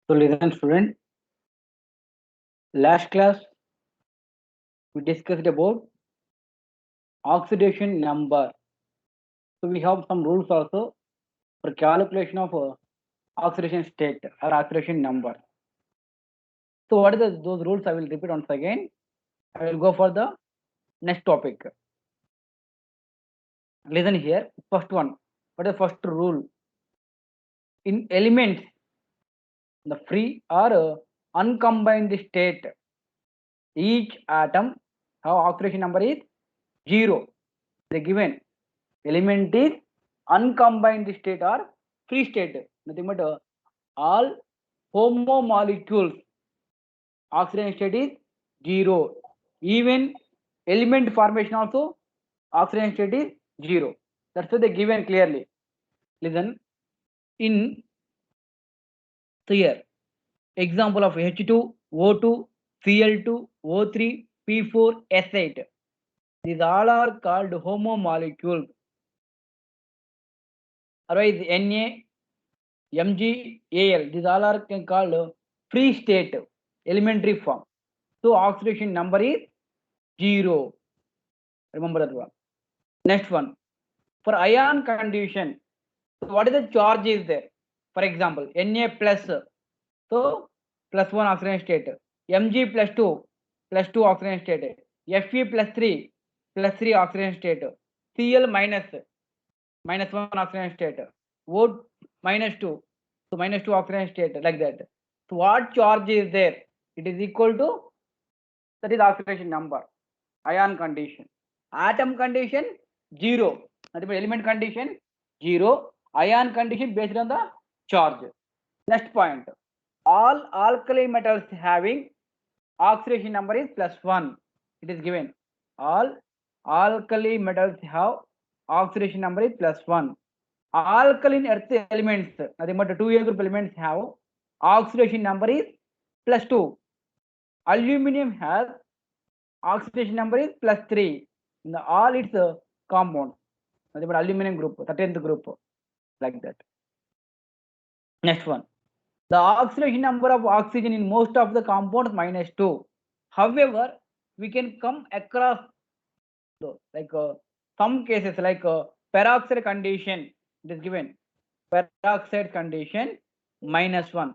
So listen student, last class we discussed about oxidation number. So we have some rules also for calculation of oxidation state or oxidation number. So what are those rules? I will repeat once again. I will go for the next topic. Listen here. First one. What is the first rule? In elements, the free or uncombined state, each atom have oxidation number is 0. The given element is uncombined state or free state. Nothing but all homomolecules oxidation state is 0. Even element formation also oxidation state is 0. That's what they given clearly. Listen, in here example of H2, O2, Cl2, O3, P4, S8. These all are called homomolecules. Otherwise, Na, Mg, Al. These all are called free state, elementary form. So oxidation number is 0. Remember that one. Next one. For ion condition, so what is the charge is there? For example, Na plus, so plus 1 oxidation state. Mg plus 2 oxidation state. Fe plus 3 oxidation state. Cl minus 1 oxidation state. O minus 2, so minus 2 oxidation state, like that. So what charge is there? It is equal to, that is oxidation number. Ion condition. Atom condition 0. Element condition 0. Ion condition based on the charge. Next point. All alkali metals having oxidation number is +1. It is given. All alkali metals have oxidation number is +1. Alkaline earth elements, nothing but 2A group elements have oxidation number is +2. Aluminium has oxidation number is +3 in the all its compounds. Nothing but aluminum group, 13th group, like that. Next one. The oxidation number of oxygen in most of the compounds -2. However, we can come across like some cases like peroxide condition. It is given peroxide condition -1.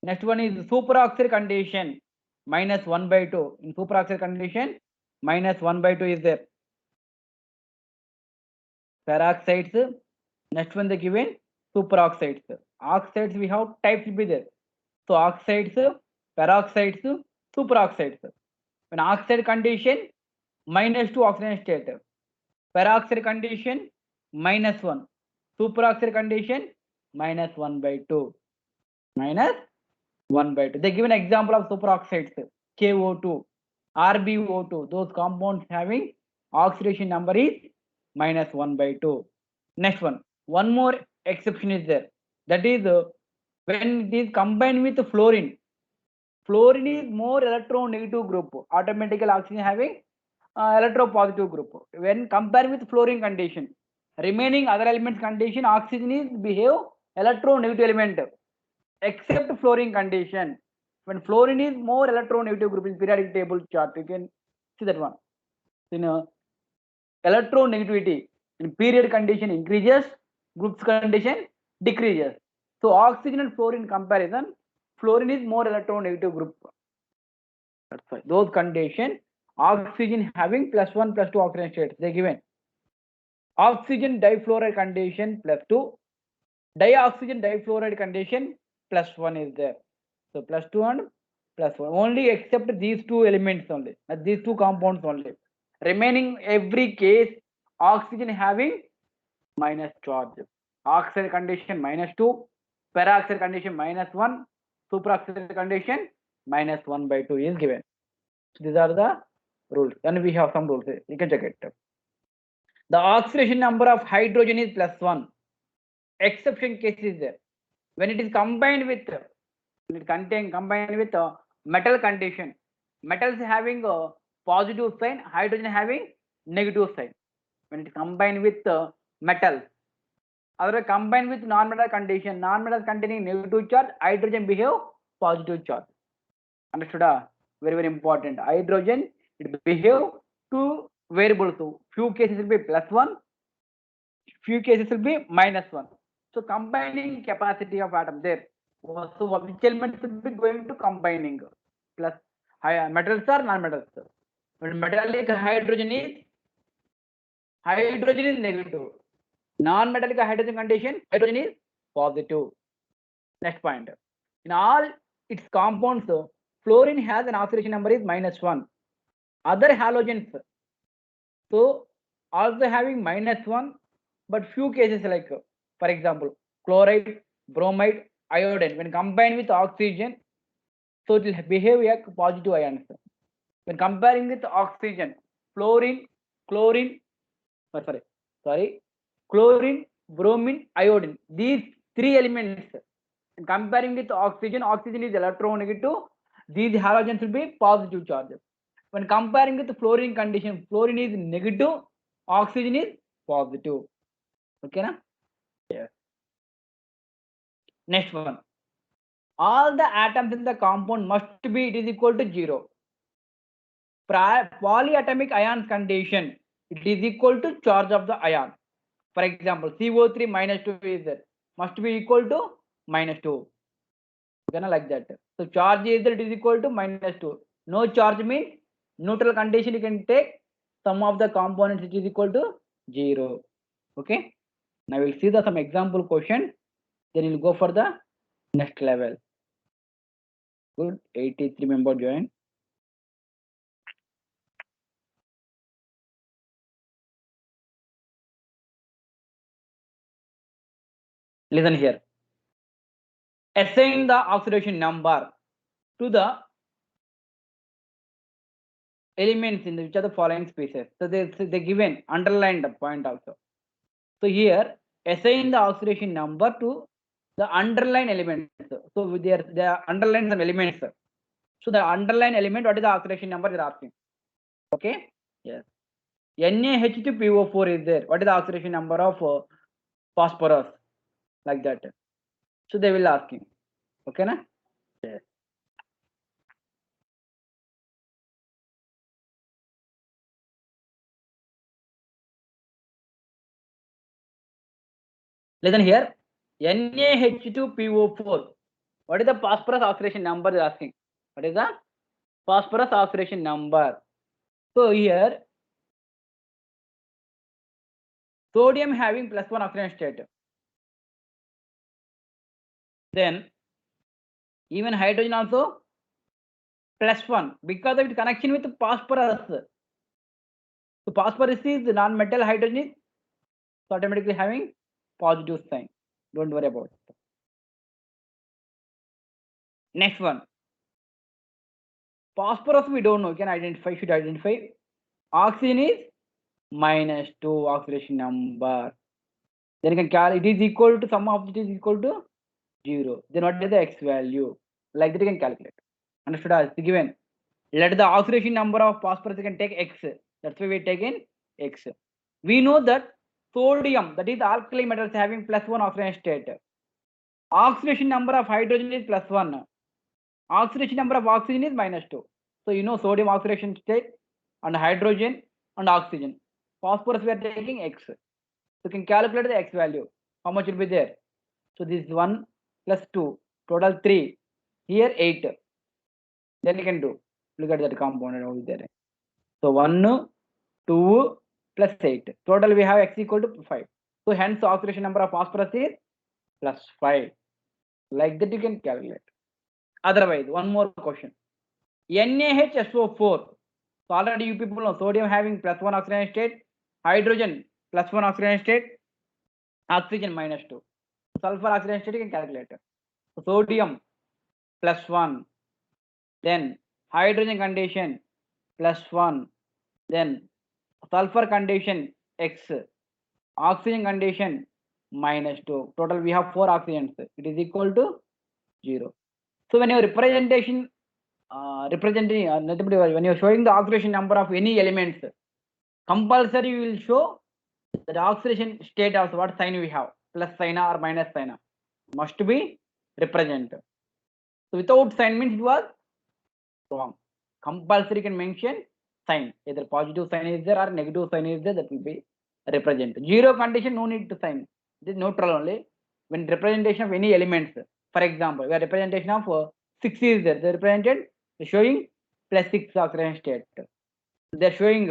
Next one is superoxide condition -1/2. In superoxide condition -1/2 is there. Peroxides. Next one they given superoxides. Oxides we have types will be there. So oxides, peroxides, superoxides. When oxide condition -2 oxidation state. Peroxide condition -1. Superoxide condition -1/2. -1/2. They give an example of superoxides. KO2, RbO2. Those compounds having oxidation number is -1/2. Next one. One more exception is there. That is when it is combined with fluorine. Fluorine is more electronegative group. Automatically oxygen having electropositive group. When compared with fluorine condition, remaining other elements condition, oxygen is behave electronegative element, except fluorine condition. When fluorine is more electronegative group in periodic table chart, you can see that one. In electronegativity in period condition increases, groups condition decreases. So oxygen and fluorine comparison, fluorine is more electronegative group. That's why those condition, oxygen having +1 +2 oxidation states they given. Oxygen difluoride condition +2, dioxygen difluoride condition +1 is there. So +2 and +1 only, except these two elements only, these two compounds only. Remaining every case, oxygen having minus charge. Oxide condition -2, peroxide condition -1, superoxide condition -1/2 is given. So these are the rules. Then we have some rules. You can check it. The oxidation number of hydrogen is +1. Exception case is there. When it is combined with, combined with metal condition, metals having a positive sign, hydrogen having negative sign. When it is combined with metals, otherwise combined with non-metal condition, non-metal containing negative charge, hydrogen behave positive charge. Understood? Very, very important. Hydrogen, it behave two variables. So few cases will be +1, few cases will be -1. So combining capacity of atom there. So which element will be going to combining? Plus metals or non-metals? When metallic hydrogen is negative. Non-metallic hydrogen condition, hydrogen is positive. Next point. In all its compounds, fluorine has an oxidation number is -1. Other halogens, so also having -1, but few cases like, for example, chloride, bromide, iodine, when combined with oxygen, so it will behave like positive ions. When comparing with oxygen, chlorine, chlorine, chlorine, bromine, iodine, these three elements, when comparing with oxygen, oxygen is electronegative, these halogens will be positive charges. When comparing with the fluorine condition, fluorine is negative, oxygen is positive. Okay, na? Yes. Next one. All the atoms in the compound must be, it is equal to 0. Polyatomic ions condition, it is equal to charge of the ion. For example, CO3 -2 is there, must be equal to -2. Okay, like that. So charge is there, it is equal to -2. No charge means neutral condition, you can take sum of the components, it is equal to 0. Okay. Now we'll see some example question. Then we'll go for the next level. Good. 83 member join. Listen here. Assign the oxidation number to the elements in which are the following species. So they given underlined the point also. So here assign the oxidation number to the underlying elements. So they are underlined some elements. So the underlying element, what is the oxidation number they are asking? Okay. Yes. NaH2PO4 is there. What is the oxidation number of phosphorus? Like that. So they will asking. Okay, na? Yes. Listen here. NaH2PO4. What is the phosphorus oxidation number they are asking? What is the phosphorus oxidation number? So here sodium having +1 oxidation state. Then even hydrogen also +1 because of its connection with phosphorus. So phosphorus is the non-metal, hydrogen is automatically having positive sign. Don't worry about it. Next one. Phosphorus we don't know. You can identify, should identify. Oxygen is -2 oxidation number. Then you can calculate it is equal to sum of it is equal to 0. Then what is the X value? Like that you can calculate. Understood? As given. Let the oxidation number of phosphorus you can take X. That's why we take in X. We know that sodium, that is alkali metals having +1 oxidation state. Oxidation number of hydrogen is +1. Oxidation number of oxygen is -2. So you know sodium oxidation state and hydrogen and oxygen. Phosphorus we are taking X. So you can calculate the X value. How much will be there? So this is 1 + 2, total 3. Here 8. Then you can do. Look at that component over there. So 1, 2 + 8. Total we have X equal to 5. So hence oxidation number of phosphorus is +5. Like that you can calculate. Otherwise, one more question. NaHSO4. So already you people know sodium having +1 oxidation state, hydrogen +1 oxidation state, oxygen -2. Sulfur oxidation state you can calculate. So sodium +1, then hydrogen condition +1, then sulfur condition X, oxygen condition -2. Total we have 4 oxygens. It is equal to 0. So when your representation when you're showing the oxidation number of any elements, compulsory you will show the oxidation state also, what sign we have, plus sign or minus sign, must be represent. So without sign means it was wrong. Compulsory can mention sign, either positive sign is there or negative sign is there, that will be represent. Zero condition, no need to sign. It is neutral only. When representation of any elements, for example, where representation of 6 is there, they represented showing plus 6 oxidation state. They are showing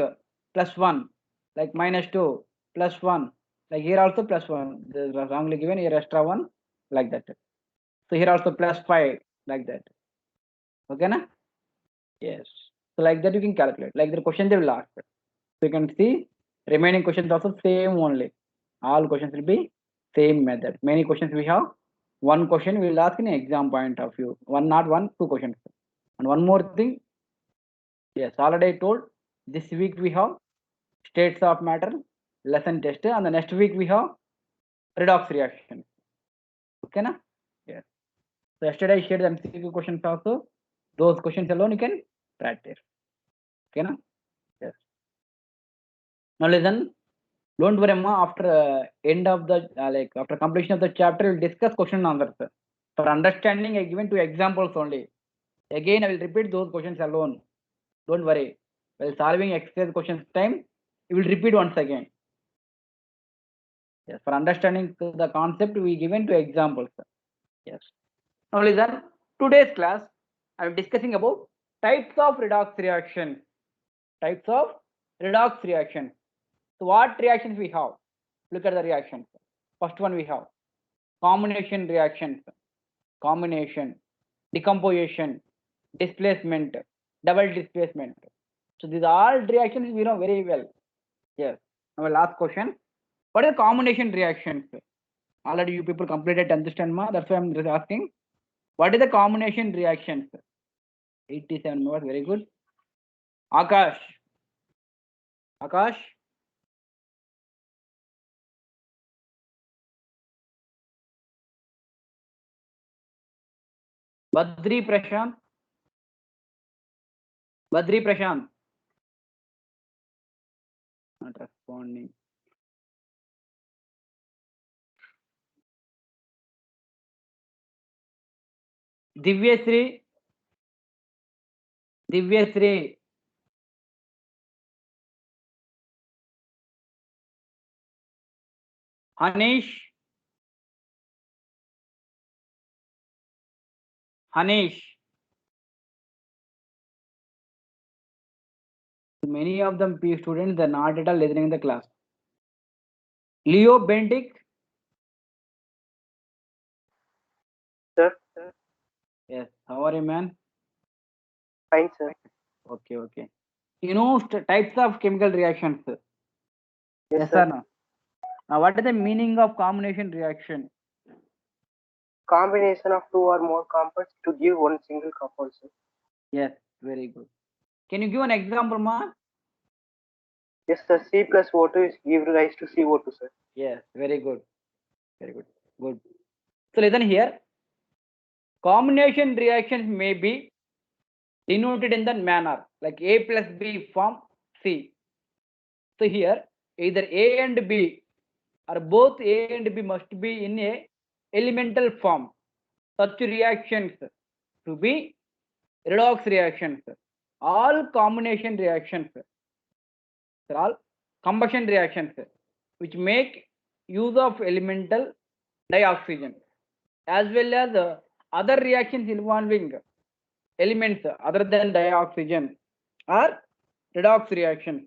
+1, like -2, +1, like here also +1. This was wrongly given, here extra 1, like that. So here also +5, like that. Okay, na? Yes. So like that you can calculate. Like the question they will ask. So you can see remaining questions also same only. All questions will be same method. Many questions we have. One question we will ask in exam point of view. One, not one, two questions. And one more thing. Yes, already I told. This week we have states of matter lesson test, and the next week we have redox reaction. Okay, na? Yes. So yesterday I shared the MCQ questions also. Those questions alone you can practice. Okay, na? Yes. Now listen. Don't worry, Amma. After end of the after completion of the chapter, we'll discuss question and answers. For understanding, I given two examples only. Again, I will repeat those questions alone. Don't worry. While solving exercise questions time, you will repeat once again. Yes, for understanding the concept, we given two examples. Yes. Now listen. Today's class, I am discussing about types of redox reaction. Types of redox reaction. So what reactions we have? Look at the reactions. First one we have combination reactions, combination, decomposition, displacement, double displacement. So these are all reactions we know very well. Yes. Now last question. What are combination reactions? Already you people completed understand ma. That's why I'm just asking. What is the combination reactions? 87 members, very good. Akash. Akash. Badri Prashant. Badri Prashant. Not responding. Divyasri. Divyasri. Hanish. Hanish. Many of them P students, they're not at all listening in the class. Leo Bendick. Sir. Yes. How are you, man? Fine, sir. Okay, okay. You know types of chemical reactions? Yes sir. or no? Now, what is the meaning of combination reaction? Combination of two or more compounds to give one single compound, sir. Yes, very good. Can you give an example, ma? Yes, sir. C plus O2 is give rise to CO2, sir. Yes, very good. Very good. Good. So listen here. Combination reactions may be denoted in the manner like A plus B form C. So here either A and B or both A and B must be in a elemental form. Such reactions to be redox reactions. All combination reactions are all combustion reactions which make use of elemental dioxygen as well as other reactions involving elements other than dioxygen are redox reactions.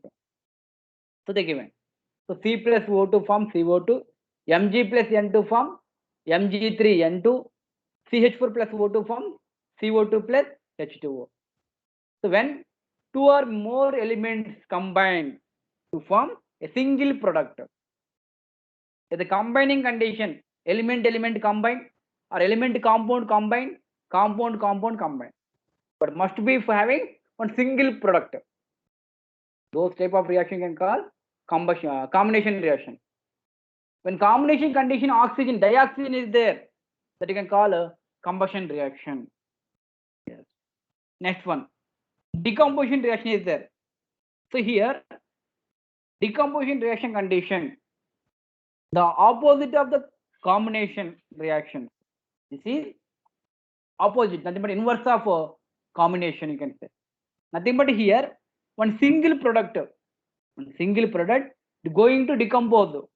So they given. So C plus O2 form CO2, Mg plus N2 form Mg3N2, CH4 plus O2 form CO2 plus H2O. So when two or more elements combine to form a single product, the combining condition element combine or element compound combine, compound combine, but must be for having one single product. Those type of reaction can call combustion combination reaction. When combination condition oxygen dioxygen is there, that you can call a combustion reaction. Yes. Next one, decomposition reaction is there. So here decomposition reaction condition, the opposite of the combination reaction. This is opposite, nothing but inverse of combination, you can say. Nothing but here, one single product going to decompose.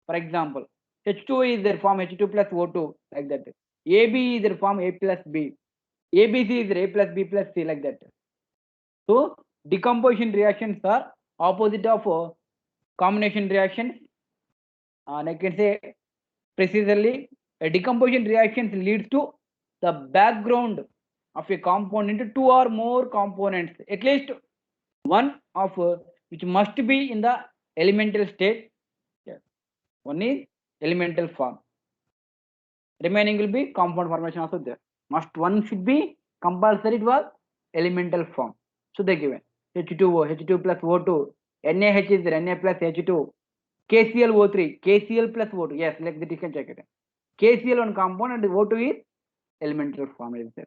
For example, H2 is their form H2 plus O2, like that. AB is their form A plus B. ABC is their A plus B plus C, like that. So decomposition reactions are opposite of combination reactions. And I can say precisely, a decomposition reaction leads to the background of a compound into two or more components, at least one of which must be in the elemental state. Yes. One is elemental form. Remaining will be compound formation also there. Must one should be compulsory, it was elemental form. So they given H2O, H2 plus O2, NaH is there, Na plus H2, KClO3, KCl plus O2. Yes, like that you can check it. KCl one compound and O2 is elemental form is there.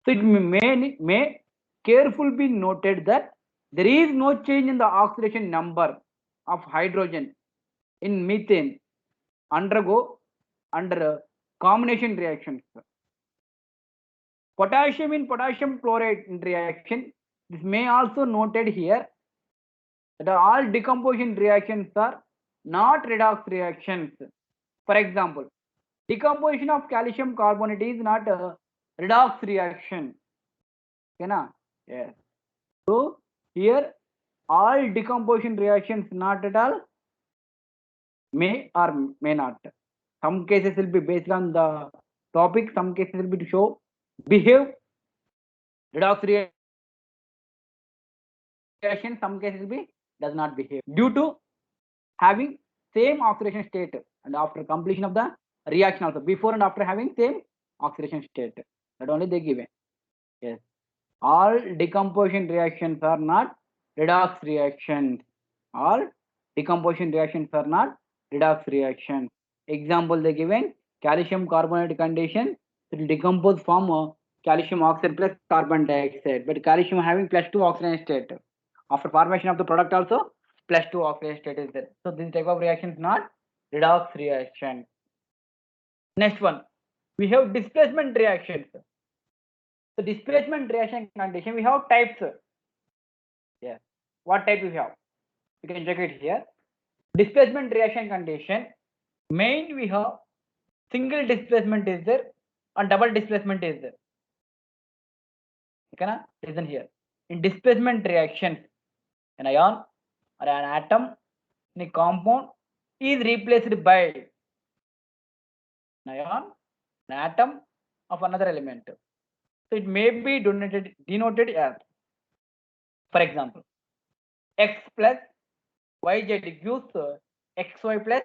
So it may carefully be noted that there is no change in the oxidation number of hydrogen in methane undergo under combination reactions. Potassium in potassium chloride reaction, this may also noted here that all decomposition reactions are not redox reactions. For example, decomposition of calcium carbonate is not a redox reaction. Okay, na? Yes. So here all decomposition reactions not at all, may or may not. Some cases will be based on the topic, some cases will be to show behave redox reaction, some cases will be does not behave due to having same oxidation state and after completion of the reaction also, before and after having same oxidation state, that only they given. Yes, all decomposition reactions are not redox reactions. All decomposition reactions are not redox reactions. Example they given, calcium carbonate condition, it will decompose from calcium oxide plus carbon dioxide, but calcium having +2 oxidation state. After formation of the product also +2 oxidation state is there. So this type of reaction is not redox reaction. Next one, we have displacement reactions. So displacement reaction condition, we have types. Yeah, what type we have? You can check it here. Displacement reaction condition, main we have single displacement is there and double displacement is there. Okay, listen here. In displacement reactions, an ion or an atom in a compound is replaced by an ion, an atom of another element. So it may be denoted as, for example, X plus YZ gives XY plus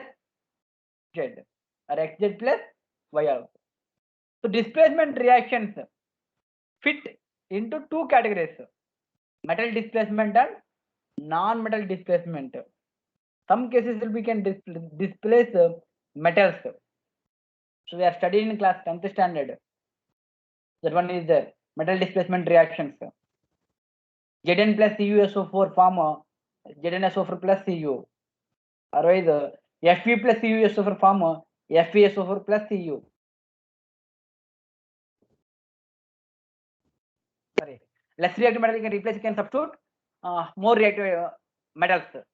Z or XZ plus Y also. So displacement reactions fit into two categories, metal displacement and non-metal displacement. Some cases we can displace metals. So we are studying in class 10th standard. That one is the metal displacement reactions. Zn plus CuSO4 form ZnSO4 plus Cu. Otherwise, Fe plus CuSO4 form FeSO4 plus Cu. Sorry, less reactive metal you can replace, you can substitute more reactive metals.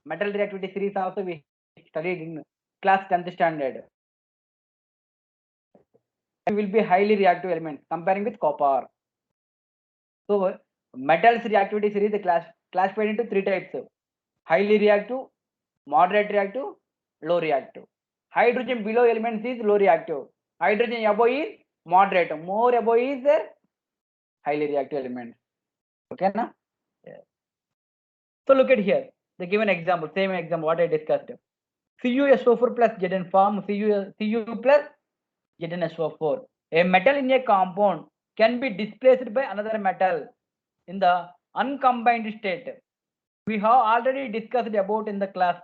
Metal reactivity series also we studied in class 10th standard. Will be highly reactive elements comparing with copper. So metals reactivity series classified into three types: highly reactive, moderate reactive, low reactive. Hydrogen below elements is low reactive. Hydrogen above is moderate. More above is highly reactive elements. Okay, na? Yeah. So look at here. They give an example, same example what I discussed. CuSO4 plus Zn form Cu plus ZnSO4. A metal in a compound can be displaced by another metal in the uncombined state. We have already discussed about in the class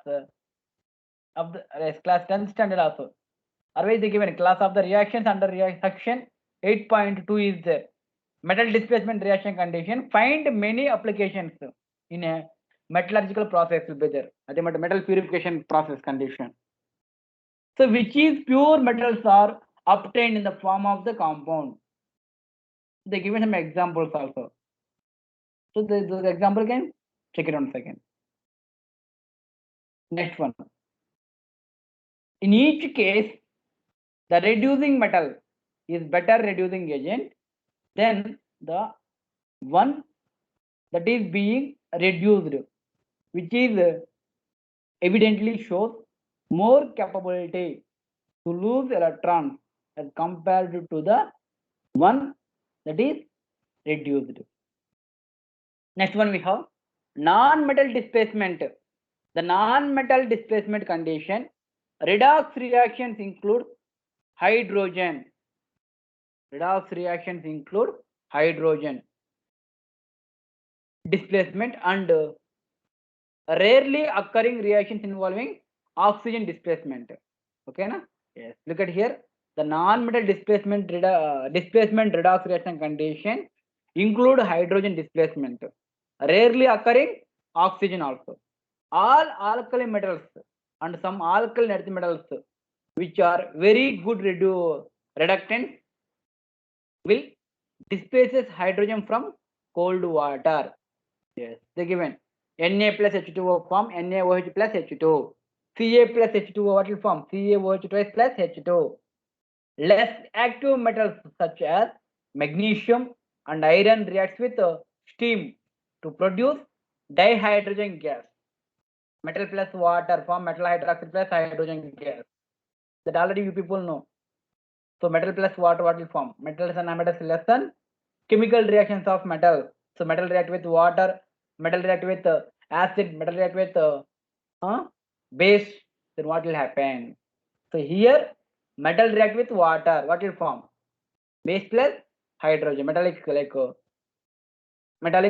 of the class 10th standard also. Otherwise, they given class of the reactions under section 8.2 is there. Metal displacement reaction condition. Find many applications in a metallurgical process will be there. I think metal purification process condition. So which is pure metals are obtained in the form of the compound. They given some examples also. So the example can check it on second. Next one. In each case, the reducing metal is better reducing agent than the one that is being reduced, which is evidently shows more capability to lose electrons as compared to the one that is reduced. Next one we have non-metal displacement. The non-metal displacement condition, redox reactions include hydrogen. Redox reactions include hydrogen displacement and rarely occurring reactions involving oxygen displacement. Okay, na? Yes. Look at here. The non-metal displacement redox reaction condition include hydrogen displacement. Rarely occurring oxygen also. All alkali metals and some alkaline earth metals which are very good reductants will displaces hydrogen from cold water. Yes, they given Na plus H2O form NaOH plus H2. Ca plus H2O what will form? CaOH twice plus H2. Less active metals such as magnesium and iron reacts with steam to produce dihydrogen gas. Metal plus water form metal hydroxide plus hydrogen gas. That already you people know. So metal plus water what will form? Metals and nonmetals less than chemical reactions of metal. So metal react with water, metal react with acid, metal react with base. Then what will happen? So here metal react with water. What will form? Base plus hydrogen. Metallic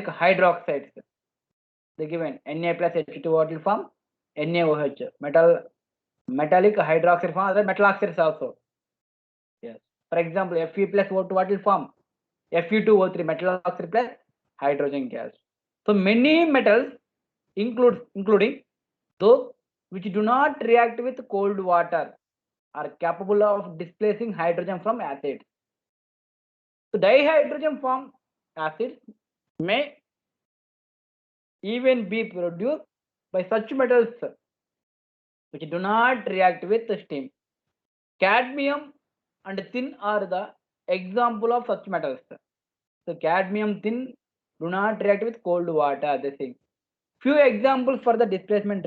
hydroxides. They given Na plus H2 what will form? NaOH. Metallic hydroxide form. Other metal oxides also. Yes. For example, Fe plus O2 what will form? Fe2O3 metal oxide plus hydrogen gas. So many metals including those which do not react with cold water are capable of displacing hydrogen from acids. So dihydrogen from acids may even be produced by such metals which do not react with steam. Cadmium and tin are the example of such metals. So cadmium tin do not react with cold water. They say. Few examples for the displacement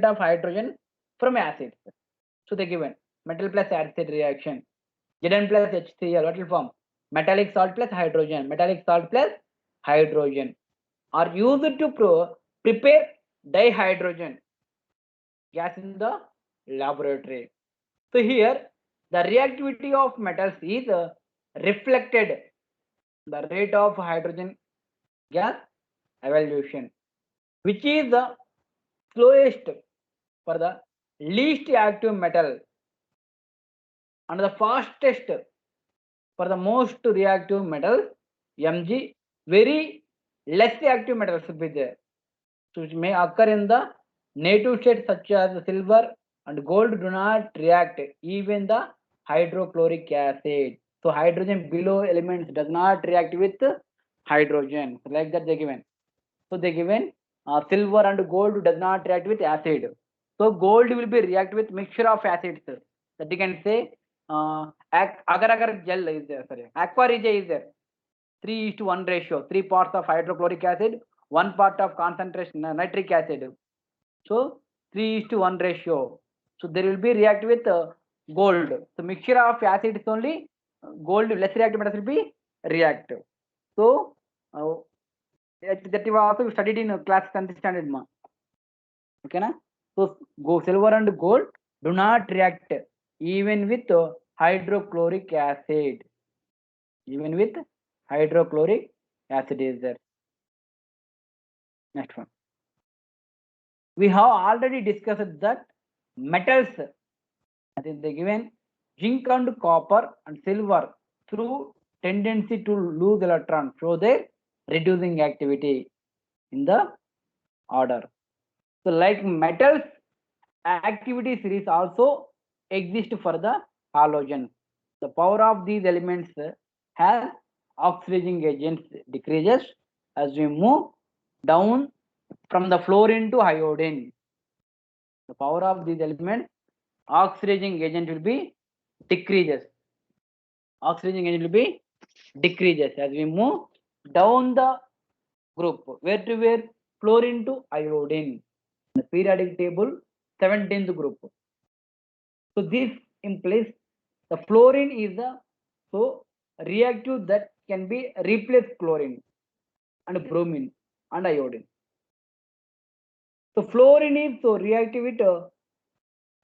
of hydrogen from acids. So they given metal plus acid reaction, Zn plus HCl, what will form? Metallic salt plus hydrogen, metallic salt plus hydrogen are used to prepare dihydrogen gas in the laboratory. So here the reactivity of metals is reflected the rate of hydrogen gas evolution, which is the slowest for the least active metal and the fastest for the most reactive metal Mg. Very less active metals will be there, so which may occur in the native state such as silver and gold do not react even the hydrochloric acid. So hydrogen below elements does not react with hydrogen. So like that they given. So they given silver and gold does not react with acid. So gold will be react with mixture of acids. That you can say agar gel is there. Sorry, aqua regia is there. 3:1 ratio. 3 parts of hydrochloric acid, 1 part of concentration nitric acid. So 3:1 ratio. So there will be react with gold. So mixture of acids only gold less reactive metals will be reactive. So that you also studied in class 10th standard ma. Okay na? So silver and gold do not react even with hydrochloric acid. Even with hydrochloric acid is there. Next one. We have already discussed that metals. I think they given zinc and copper and silver through tendency to lose electron show their reducing activity in the order. So like metals activity series also exist for the halogens. The power of these elements has oxidizing agents decreases as we move down from the fluorine to iodine. The power of these elements, oxidizing agent will be decreases. Oxidizing agent will be decreases as we move down the group. Where to where? Fluorine to iodine. The periodic table, 17th group. So this implies the fluorine is the reactive that can be replaced chlorine and bromine and iodine. So fluorine is reactive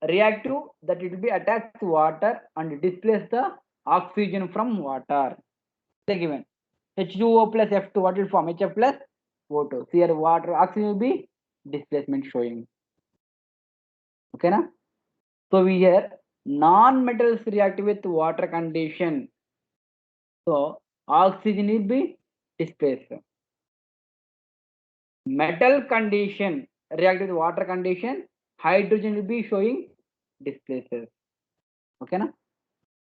reactive that it will be attached to water and displace the oxygen from water. Given H2O plus F2, what will form? HF plus O2. So here water oxygen will be displacement showing. Okay na? So we here non-metals react with water condition. So oxygen will be displaced. Metal condition react with water condition, hydrogen will be showing displaces. Okay na?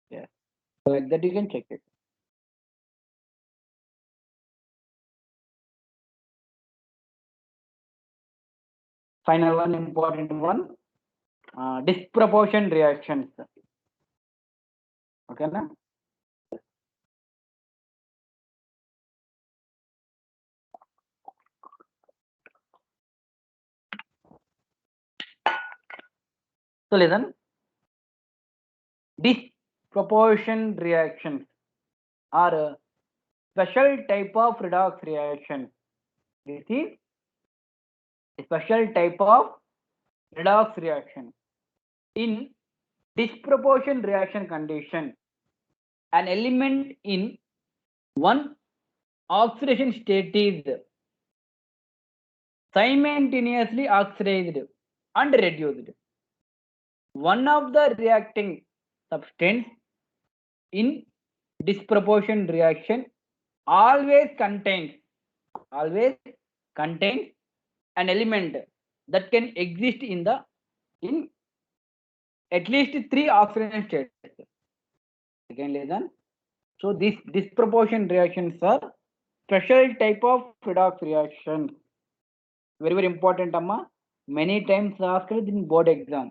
Yes. So like that you can check it. Final one, important one, disproportion reactions. Okay na? So listen, disproportion reactions are a special type of redox reaction. This is a special type of redox reaction. In disproportion reaction condition, an element in one oxidation state is simultaneously oxidized and reduced. One of the reacting substance in disproportion reaction always contains an element that can exist in at least 3 oxidation states. Again, listen. So this disproportion reactions are special type of redox reaction. Very, very important, Amma. Many times asked in board exam,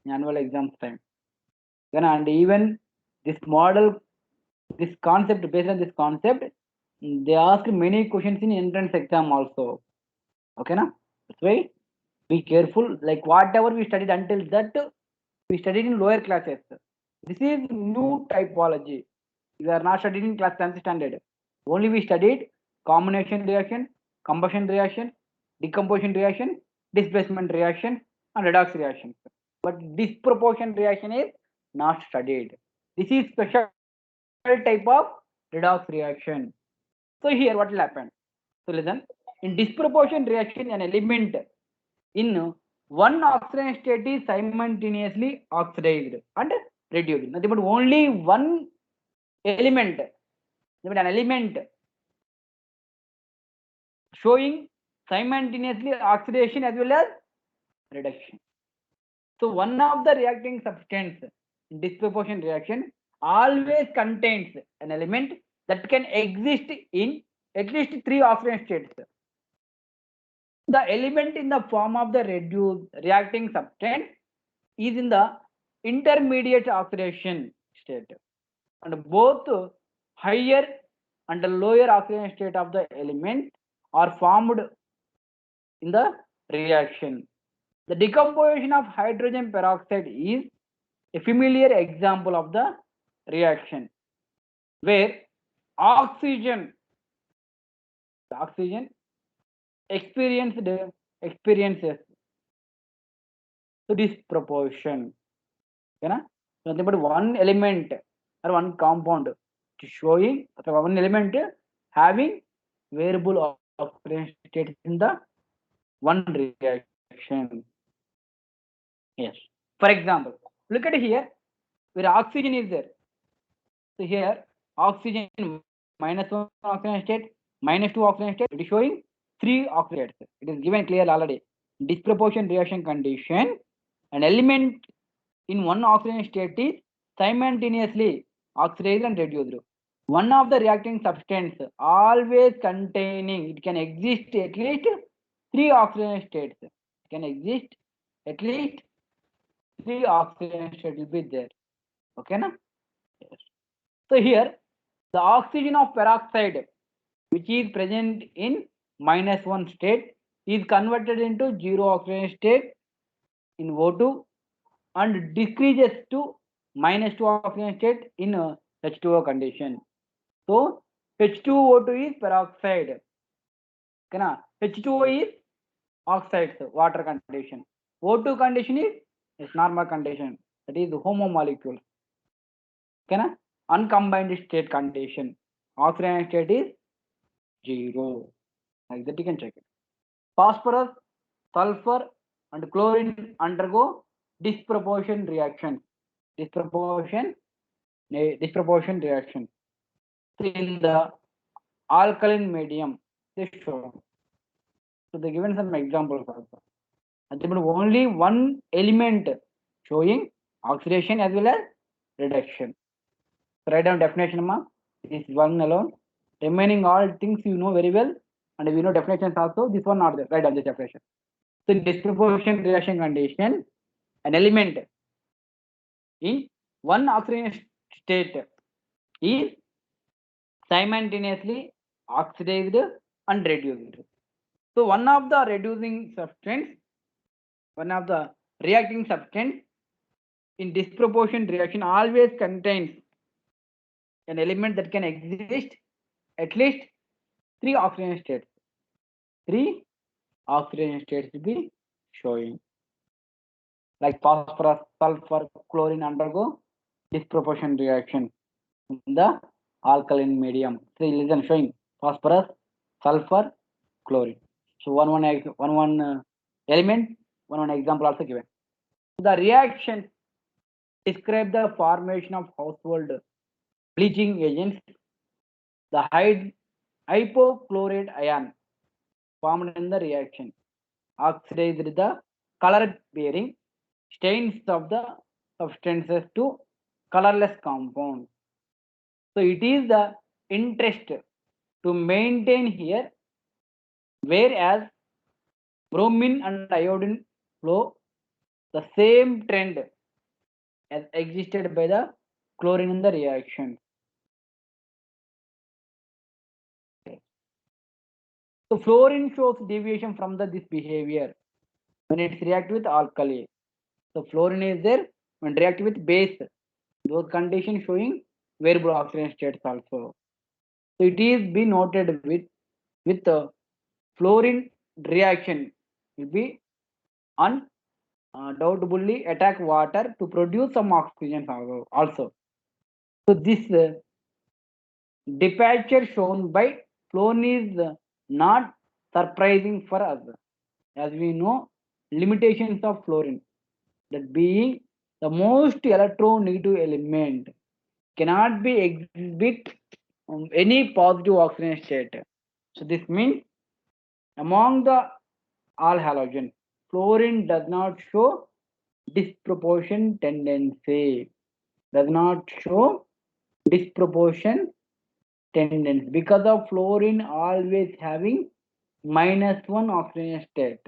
annual exams time. And even this model, this concept, based on this concept, they ask many questions in entrance exam also. Okay, na? That's why be careful. Like whatever we studied until that, we studied in lower classes. This is new typology. We are not studying in class 10th standard. Only we studied combination reaction, combustion reaction, decomposition reaction, displacement reaction, and redox reaction. But disproportion reaction is not studied. This is special type of redox reaction. So here what will happen? So listen, in disproportion reaction, an element in one oxidation state is simultaneously oxidized and reduced. Nothing but only one element, an element showing simultaneously oxidation as well as reduction. So one of the reacting substance in disproportion reaction always contains an element that can exist in at least 3 oxidation states. The element in the form of the reduced reacting substance is in the intermediate oxidation state, and both higher and lower oxidation state of the element are formed in the reaction. The decomposition of hydrogen peroxide is a familiar example of the reaction where oxygen experiences disproportion. Okay, nothing but one element or one compound showing one element having variable oxidation states in the one reaction. Yes. For example, look at here where oxygen is there. So here oxygen -1 oxidation state, -2 oxidation state. It is showing 3 oxidation states. It is given clear already. Disproportion reaction condition, an element in one oxidation state is simultaneously oxidized and reduced. one of the reacting substance always containing, it can exist at least 3 oxidation states. It can exist at least 3 oxidation states will be there. Okay, na? Yes. So here the oxygen of peroxide, which is present in -1 state, is converted into 0 oxidation state in O2 and decreases to -2 oxidation state in H2O condition. So H2O2 is peroxide. Okay, H2O is oxides, water condition. O2 condition is normal condition, that is homomolecule. Okay, uncombined state condition. Oxidation state is 0. Like that you can check it. Phosphorus, sulfur, and chlorine undergo disproportion reaction. Disproportion reaction in the alkaline medium. This shown. So they given some examples also. And there will only one element showing oxidation as well as reduction. So write down definition, ma. This one alone. Remaining all things you know very well, and we know definitions also. This one not there. Write down this definition. So in disproportion reaction condition, an element in one oxidation state is simultaneously oxidized and reduced. So one of the reacting substance in disproportion reaction always contains an element that can exist at least 3 oxidation states. 3 oxidation states will be showing. Like phosphorus, sulfur, chlorine undergo disproportion reaction in the alkaline medium. See, listen, showing phosphorus, sulfur, chlorine. So one element, one example also given. So the reaction describe the formation of household bleaching agents. The hypochlorite ion formed in the reaction oxidized the color bearing stains of the substances to colorless compounds. So it is the interest to maintain here, whereas bromine and iodine flow the same trend as existed by the chlorine in the reaction. So fluorine shows deviation from this behavior when it's react with alkali. So fluorine is there when react with base. Those conditions showing variable oxidation states also. So it is be noted with fluorine reaction will be undoubtedly attack water to produce some oxygen also. So this departure shown by fluorine is not surprising for us, as we know limitations of fluorine, that being the most electronegative element cannot be exhibit any positive oxidation state. So this means among the all halogen, fluorine does not show disproportion tendency. Does not show disproportion tendency because of fluorine always having -1 oxidation state.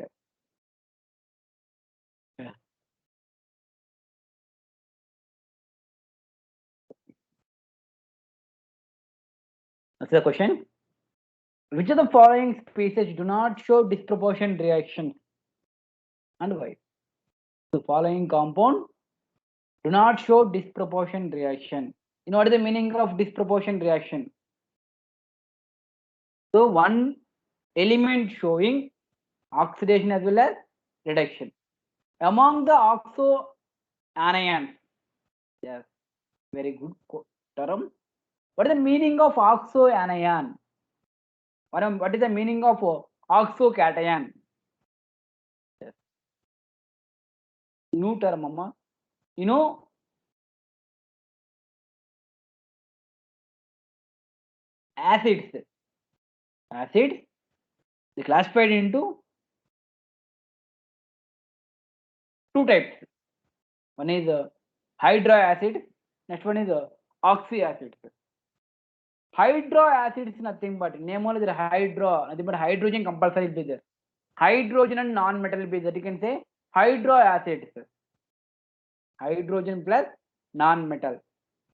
Yeah. That's the question. Which of the following species do not show disproportion reaction and why? The following compound do not show disproportion reaction. You know what is the meaning of disproportion reaction? So one element showing oxidation as well as reduction. Among the oxo anions, yes, very good term. What is the meaning of oxo anion? What is the meaning of oxocation? Yes. New term, mama. You know, acids. Acids, they classified into two types. One is hydroacid, next one is oxyacid. Hydro acid is nothing but name only the hydro, nothing but hydrogen compulsory will be there. Hydrogen and non-metal will be there. You can say hydro acids. Hydrogen plus non-metal.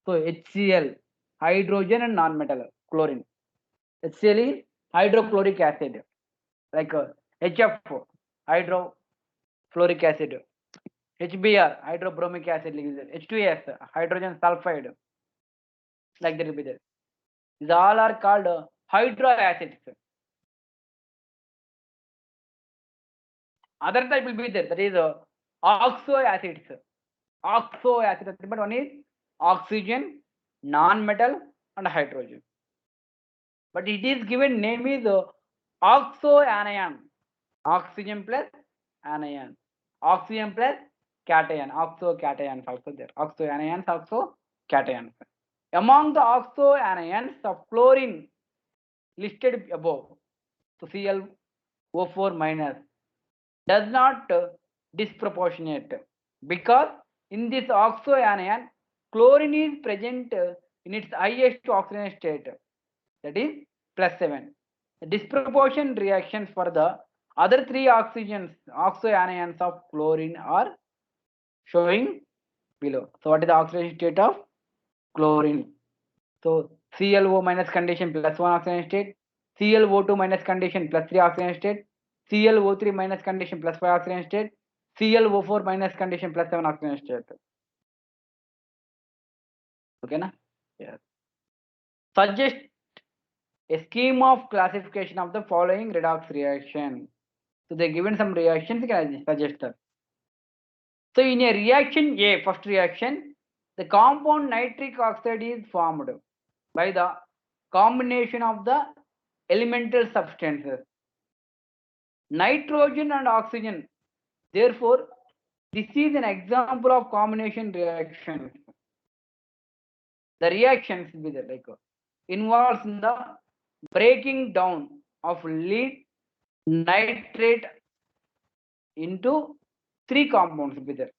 So HCl, hydrogen and non-metal, chlorine. HCl is hydrochloric acid, like HF, hydrofluoric acid. HBr, hydrobromic acid, H2S, hydrogen sulfide, like that will be there. These all are called hydro acids. Other type will be there, that is oxo acids. Oxo acid, but one is oxygen, non-metal, and hydrogen. But it is given name is oxoanion. Oxygen plus anion. Oxygen plus cation. Oxocations also there. Oxoanions also cations. Among the oxoanions of chlorine listed above, so ClO4 minus does not disproportionate, because in this oxoanion chlorine is present in its highest oxidation state, that is +7. The disproportion reactions for the other three oxoanions of chlorine are showing below. So what is the oxidation state of chlorine? So ClO minus condition +1 oxidation state, ClO2 minus condition +3 oxidation state, ClO3 minus condition +5 oxidation state, ClO4 minus condition +7 oxidation state. Okay na? Yes. Suggest a scheme of classification of the following redox reaction. So they given some reactions, can I suggest that? So in a reaction A, first reaction, the compound nitric oxide is formed by the combination of the elemental substances, nitrogen and oxygen. Therefore, this is an example of combination reaction. The reactions will be there, like involves in the breaking down of lead nitrate into 3 compounds will be there.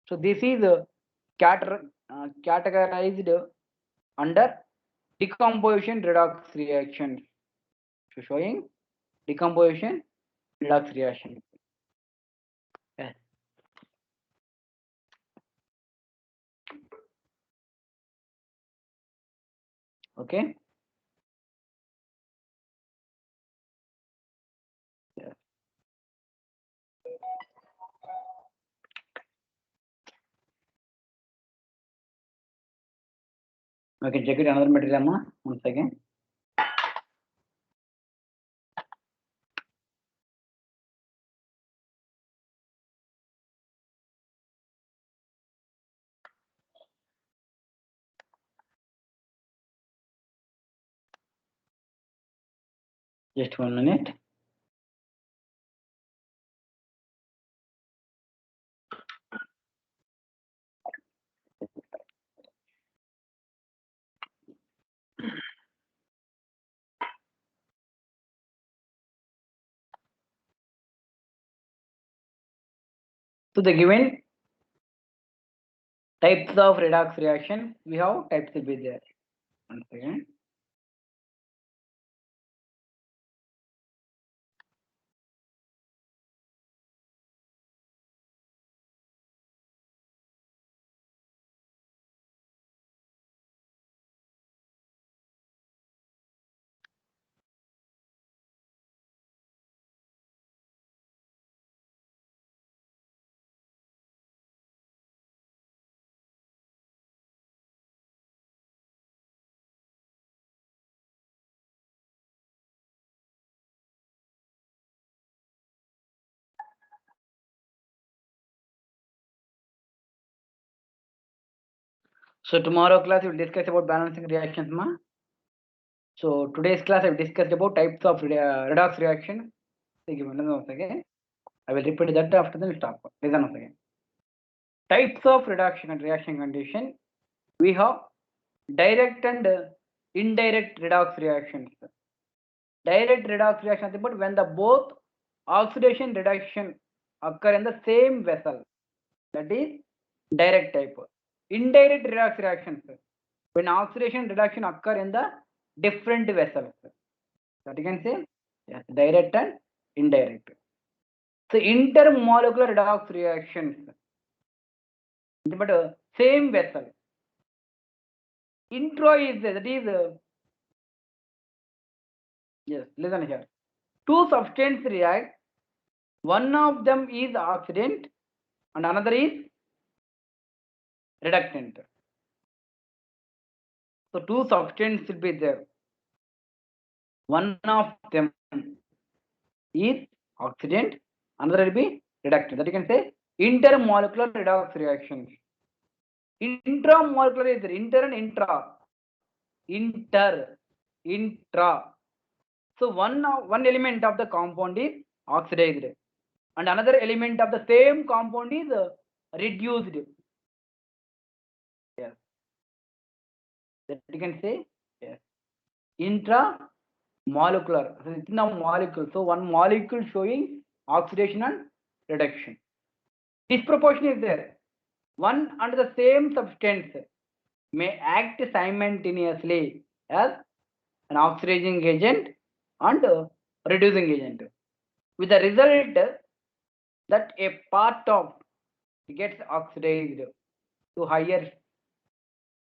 So this is categorized under decomposition redox reaction. So showing decomposition redox reaction. Yes. Okay. Yes. I can check it another material, one second. Just 1 minute. So the given types of redox reaction, we have types will be there. One second. So tomorrow class we will discuss about balancing reactions, ma. So today's class I have discussed about types of redox reaction. Once again. I will repeat that after the stop. Listen once again. Types of reduction and reaction condition. We have direct and indirect redox reactions. Direct redox reaction, but when the both oxidation reduction occur in the same vessel, that is direct type. Indirect redox reactions, when oxidation reduction occur in the different vessels. That you can say, yes, direct and indirect. So intermolecular redox reactions, but same vessel. Intro is that is yes. Listen here. Two substances react. One of them is oxidant, and another is reductant. So two substances will be there. One of them is oxidant, another will be reductant. That you can say intermolecular redox reactions. Intramolecular is there, inter and intra. Intra. So one element of the compound is oxidized, and another element of the same compound is reduced. Yes, that you can say yes. Intramolecular. So it's now molecule. So one molecule showing oxidation and reduction. Disproportion is there. One and the same substance may act simultaneously as an oxidizing agent and reducing agent, with the result that a part of gets oxidized to higher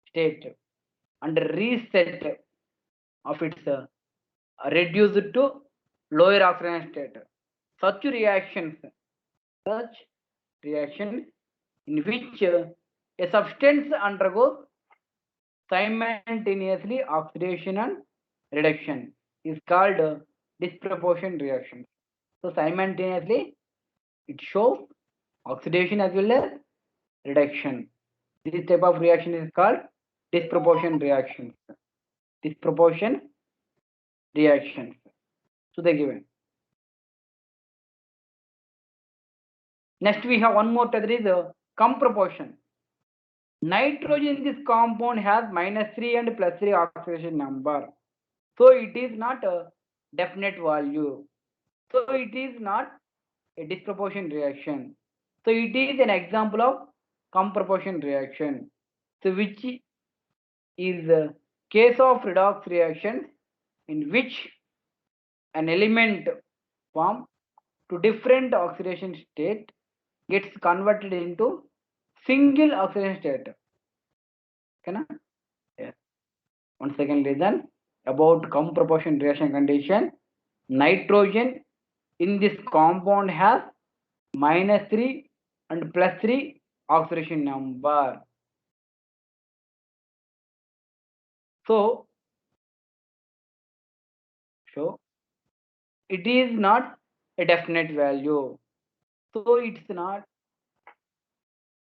state and reset of its reduced to lower oxidation state. Such reactions in which a substance undergoes simultaneously oxidation and reduction is called disproportion reaction. So simultaneously it shows oxidation as well as reduction. This type of reaction is called disproportion reactions. Disproportion reactions. So they given. Next we have one more, that is comproportion. Nitrogen in this compound has -3 and +3 oxidation number. So it is not a definite value. So it is not a disproportion reaction. So it is an example of comproportion reaction. So which is a case of redox reaction in which an element formed to different oxidation state gets converted into single oxidation state. Okay? Yes. One second, listen about comproportion reaction condition. Nitrogen in this compound has -3 and +3 oxidation number. So it is not a definite value. So it's not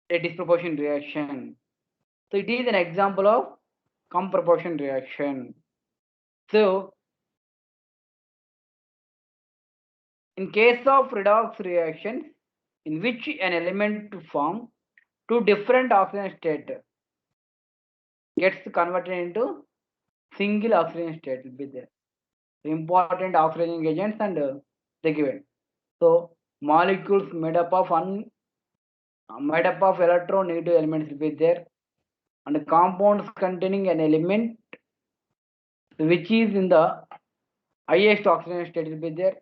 a disproportion reaction. So it is an example of comproportion reaction. So in case of redox reactions in which an element form two different oxidation state gets converted into single oxidation state will be there. The important oxidizing agents and they given. So molecules made up of electronegative elements will be there, and compounds containing an element which is in the highest oxidation state will be there.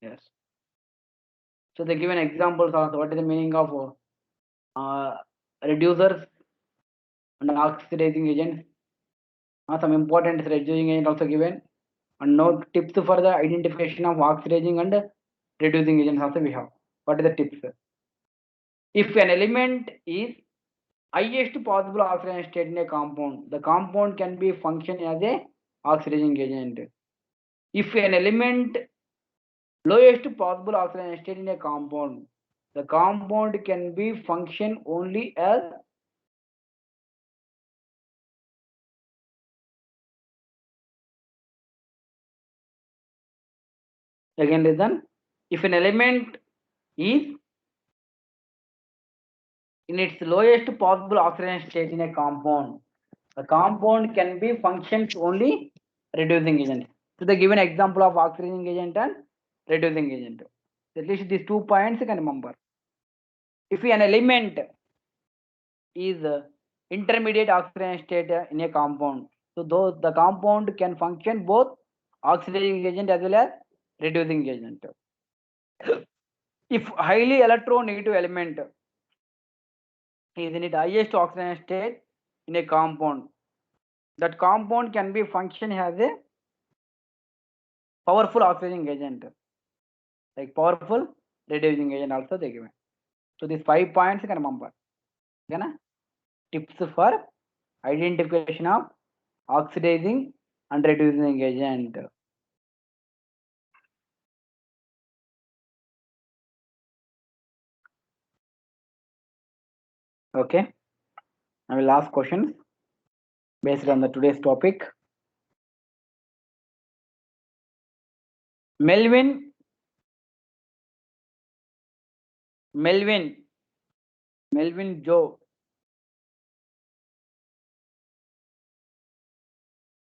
Yes. So they given examples also. What is the meaning of reducers and oxidizing agents? Some important reducing agent also given, and note tips for the identification of oxidizing and reducing agents also we have. What are the tips? If an element is highest possible oxidation state in a compound, the compound can be function as a oxidizing agent. If an element lowest possible oxidation state in a compound, the compound can be function only as again listen. If an element is in its lowest possible oxidation state in a compound, the compound can be functions only reducing agent. So the given example of oxidizing agent and reducing agent. At least these 2 points you can remember. If an element is intermediate oxidation state in a compound, so though the compound can function both oxidizing agent as well as reducing agent. If highly electronegative element is in its highest oxidation state in a compound, that compound can be function as a powerful oxidizing agent, like powerful reducing agent also they given. So these 5 points you can remember. Okay, na? Tips for identification of oxidizing and reducing agent. Okay. I will ask questions based on the today's topic. Melvin Joe